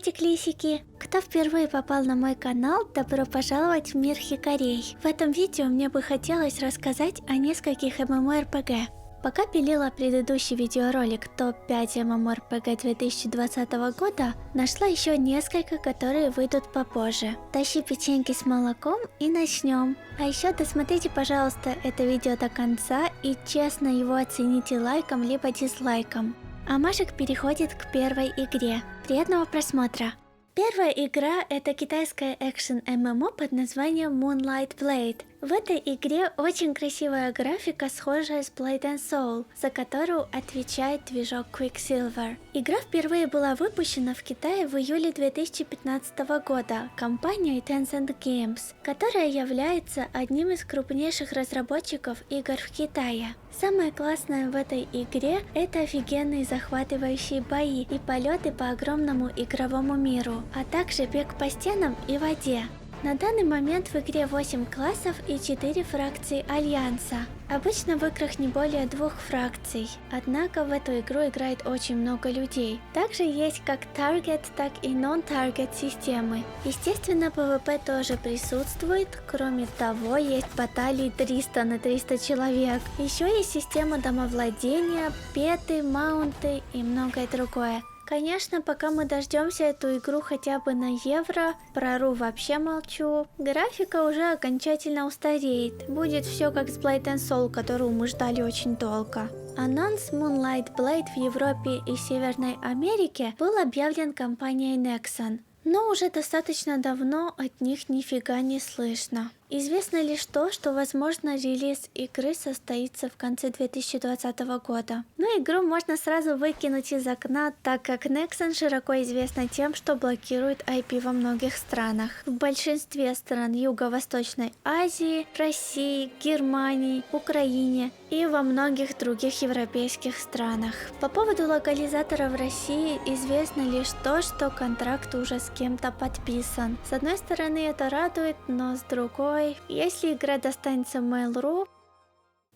Приветик, лисики! Кто впервые попал на мой канал, добро пожаловать в мир Хикарей. В этом видео мне бы хотелось рассказать о нескольких MMORPG. Пока пилила предыдущий видеоролик топ-5 MMORPG 2020 года, нашла еще несколько, которые выйдут попозже. Тащи печеньки с молоком и начнем. А еще досмотрите, пожалуйста, это видео до конца и честно его оцените лайком либо дизлайком. А Машек переходит к первой игре. Приятного просмотра! Первая игра — это китайская экшен ММО под названием Moonlight Blade. В этой игре очень красивая графика, схожая с Blade and Soul, за которую отвечает движок Quicksilver. Игра впервые была выпущена в Китае в июле 2015 года компанией Tencent Games, которая является одним из крупнейших разработчиков игр в Китае. Самое классное в этой игре — это офигенные захватывающие бои и полеты по огромному игровому миру, а также бег по стенам и воде. На данный момент в игре 8 классов и 4 фракции Альянса. Обычно в играх не более 2 фракций, однако в эту игру играет очень много людей. Также есть как Target, так и Non-Target системы. Естественно, PvP тоже присутствует, кроме того, есть баталии 300 на 300 человек. Еще есть система домовладения, петы, маунты и многое другое. Конечно, пока мы дождемся эту игру хотя бы на евро, про ру вообще молчу, графика уже окончательно устареет. Будет все как с Blade and Soul, которую мы ждали очень долго. Анонс Moonlight Blade в Европе и Северной Америке был объявлен компанией Nexon, но уже достаточно давно от них нифига не слышно. Известно лишь то, что возможно релиз игры состоится в конце 2020 года. Но игру можно сразу выкинуть из окна, так как Nexon широко известна тем, что блокирует IP во многих странах. В большинстве стран Юго-Восточной Азии, России, Германии, Украине и во многих других европейских странах. По поводу локализатора в России известно лишь то, что контракт уже с кем-то подписан. С одной стороны это радует, но с другой, если игра достанется Mail.ru,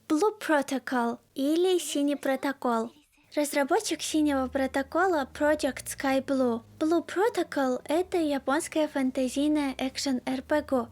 Blue Protocol или Синий протокол. Разработчик Синего протокола Project Sky Blue. Blue Protocol — это японская фэнтезийная экшен-РПГ.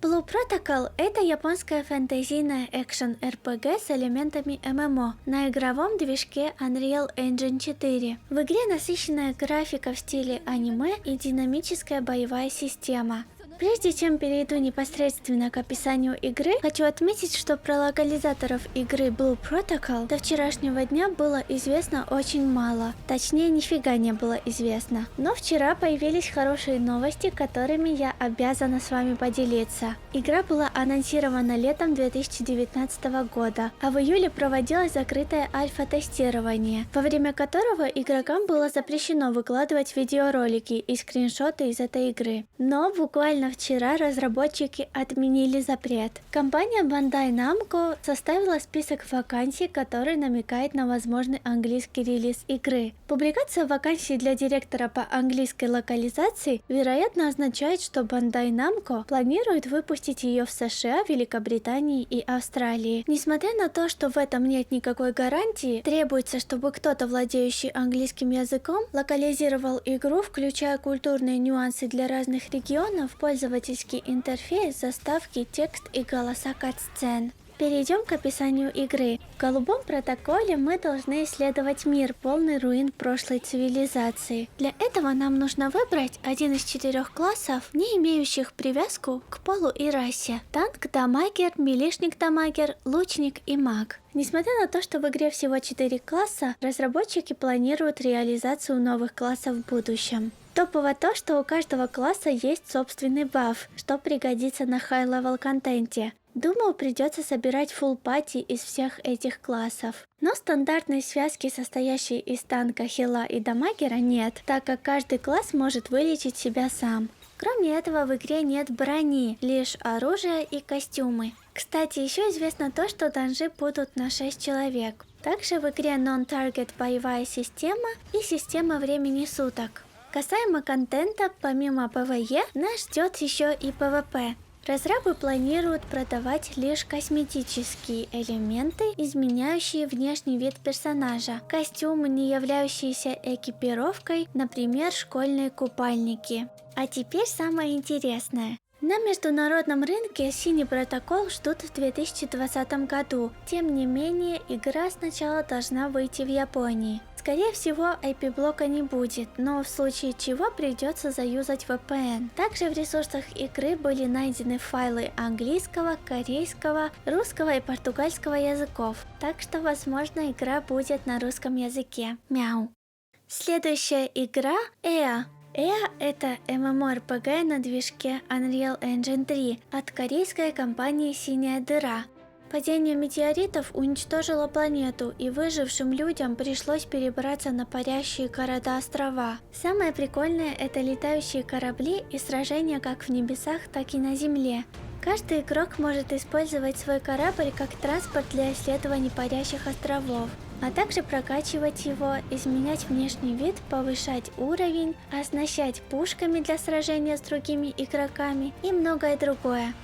Blue Protocol — это японская фэнтезийная экшен-РПГ с элементами ММО на игровом движке Unreal Engine 4. В игре насыщенная графика в стиле аниме и динамическая боевая система. Прежде чем перейду непосредственно к описанию игры, хочу отметить, что про локализаторов игры Blue Protocol до вчерашнего дня было известно очень мало. Точнее, нифига не было известно. Но вчера появились хорошие новости, которыми я обязана с вами поделиться. Игра была анонсирована летом 2019 года, а в июле проводилось закрытое альфа-тестирование, во время которого игрокам было запрещено выкладывать видеоролики и скриншоты из этой игры. Но буквально вчера разработчики отменили запрет. Компания Bandai Namco составила список вакансий, который намекает на возможный английский релиз игры. Публикация вакансий для директора по английской локализации, вероятно, означает, что Bandai Namco планирует выпустить ее в США, Великобритании и Австралии. Несмотря на то, что в этом нет никакой гарантии, требуется, чтобы кто-то, владеющий английским языком, локализировал игру, включая культурные нюансы для разных регионов, пользовательский интерфейс, заставки, текст и голоса кат-сцен. Перейдем к описанию игры. В голубом протоколе мы должны исследовать мир, полный руин прошлой цивилизации. Для этого нам нужно выбрать один из 4 классов, не имеющих привязку к полу и расе. Танк, дамагер, милишник-дамагер, лучник и маг. Несмотря на то, что в игре всего 4 класса, разработчики планируют реализацию новых классов в будущем. Топово то, что у каждого класса есть собственный баф, что пригодится на хай-левел контенте. Думаю, придется собирать фулл пати из всех этих классов. Но стандартной связки, состоящей из танка, хила и дамагера, нет, так как каждый класс может вылечить себя сам. Кроме этого, в игре нет брони, лишь оружие и костюмы. Кстати, еще известно то, что данжи будут на 6 человек. Также в игре Non-Target боевая система и система времени суток. Касаемо контента, помимо PvE, нас ждет еще и PvP. Разрабы планируют продавать лишь косметические элементы, изменяющие внешний вид персонажа, костюмы, не являющиеся экипировкой, например, школьные купальники. А теперь самое интересное. На международном рынке Синий Протокол ждут в 2020 году. Тем не менее, игра сначала должна выйти в Японии. Скорее всего, IP-блока не будет, но в случае чего придется заюзать VPN. Также в ресурсах игры были найдены файлы английского, корейского, русского и португальского языков, так что, возможно, игра будет на русском языке. Мяу. Следующая игра EA. EA — это MMORPG на движке Unreal Engine 3 от корейской компании «Синяя дыра». Падение метеоритов уничтожило планету, и выжившим людям пришлось перебраться на парящие города-острова. Самое прикольное — это летающие корабли и сражения как в небесах, так и на земле. Каждый игрок может использовать свой корабль как транспорт для исследований парящих островов, а также прокачивать его, изменять внешний вид, повышать уровень, оснащать пушками для сражения с другими игроками и многое другое.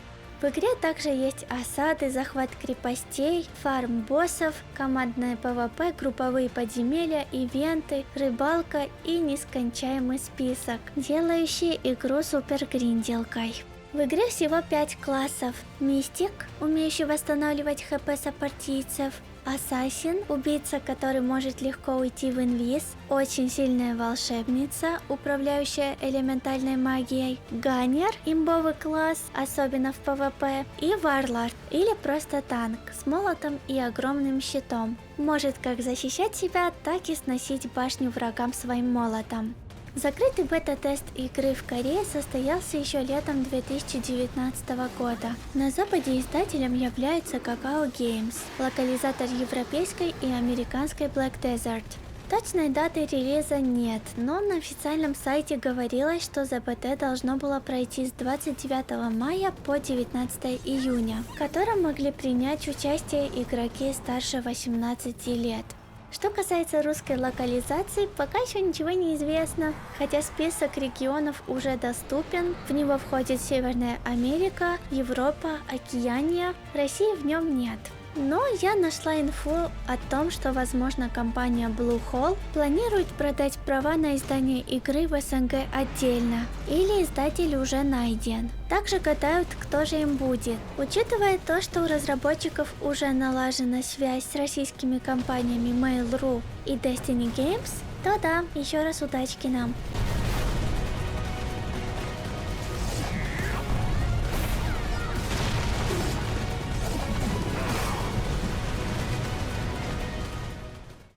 В игре также есть осады, захват крепостей, фарм боссов, командное PvP, групповые подземелья, ивенты, рыбалка и нескончаемый список, делающий игру супер-гринделкой. В игре всего 5 классов. Мистик, умеющий восстанавливать хп сопартийцев. Ассасин, убийца, который может легко уйти в инвиз. Очень сильная волшебница, управляющая элементальной магией. Ганнер, имбовый класс, особенно в PvP. И Варлорд, или просто танк, с молотом и огромным щитом. Может как защищать себя, так и сносить башню врагам своим молотом. Закрытый бета-тест игры в Корее состоялся еще летом 2019 года. На Западе издателем является Kakao Games, локализатор европейской и американской Black Desert. Точной даты релиза нет, но на официальном сайте говорилось, что ЗБТ должно было пройти с 29 мая по 19 июня, в котором могли принять участие игроки старше 18 лет. Что касается русской локализации, пока еще ничего не известно, хотя список регионов уже доступен, в него входит Северная Америка, Европа, Океания, России в нем нет. Но я нашла инфу о том, что, возможно, компания Bluehole планирует продать права на издание игры в СНГ отдельно, или издатель уже найден. Также гадают, кто же им будет. Учитывая то, что у разработчиков уже налажена связь с российскими компаниями Mail.ru и Destiny Games, то да, еще раз удачки нам.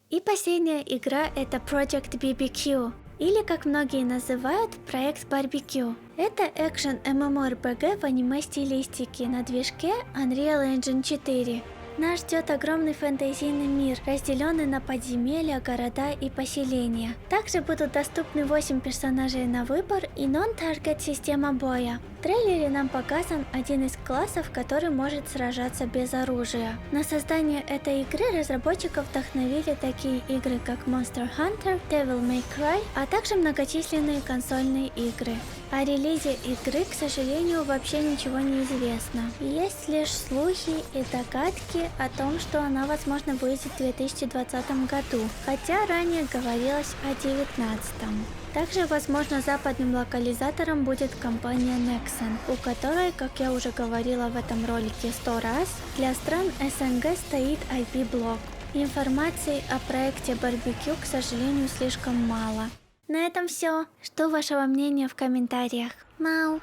И последняя игра — это Project BBQ, или как многие называют, проект Барбекю. Это экшен MMORPG в аниме-стилистике на движке Unreal Engine 4. Нас ждет огромный фэнтезийный мир, разделенный на подземелья, города и поселения. Также будут доступны 8 персонажей на выбор и нон-таргет система боя. В трейлере нам показан один из классов, который может сражаться без оружия. На создание этой игры разработчиков вдохновили такие игры, как Monster Hunter, Devil May Cry, а также многочисленные консольные игры. О релизе игры, к сожалению, вообще ничего не известно. Есть лишь слухи и догадки о том, что она, возможно, выйдет в 2020 году, хотя ранее говорилось о 2019. Также, возможно, западным локализатором будет компания Nexon, у которой, как я уже говорила в этом ролике 100 раз, для стран СНГ стоит IP-блок. Информации о проекте Барбекю, к сожалению, слишком мало. На этом все. Жду вашего мнения в комментариях. Мау!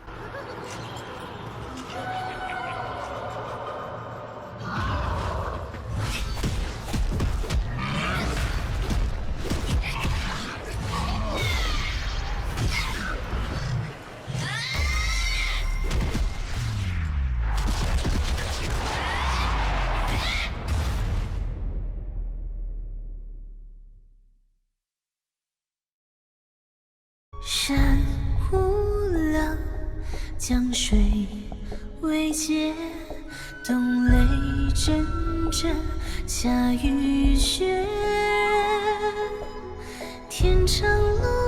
山无量，江水未竭，冬雷阵阵，夏雨雪，天长路。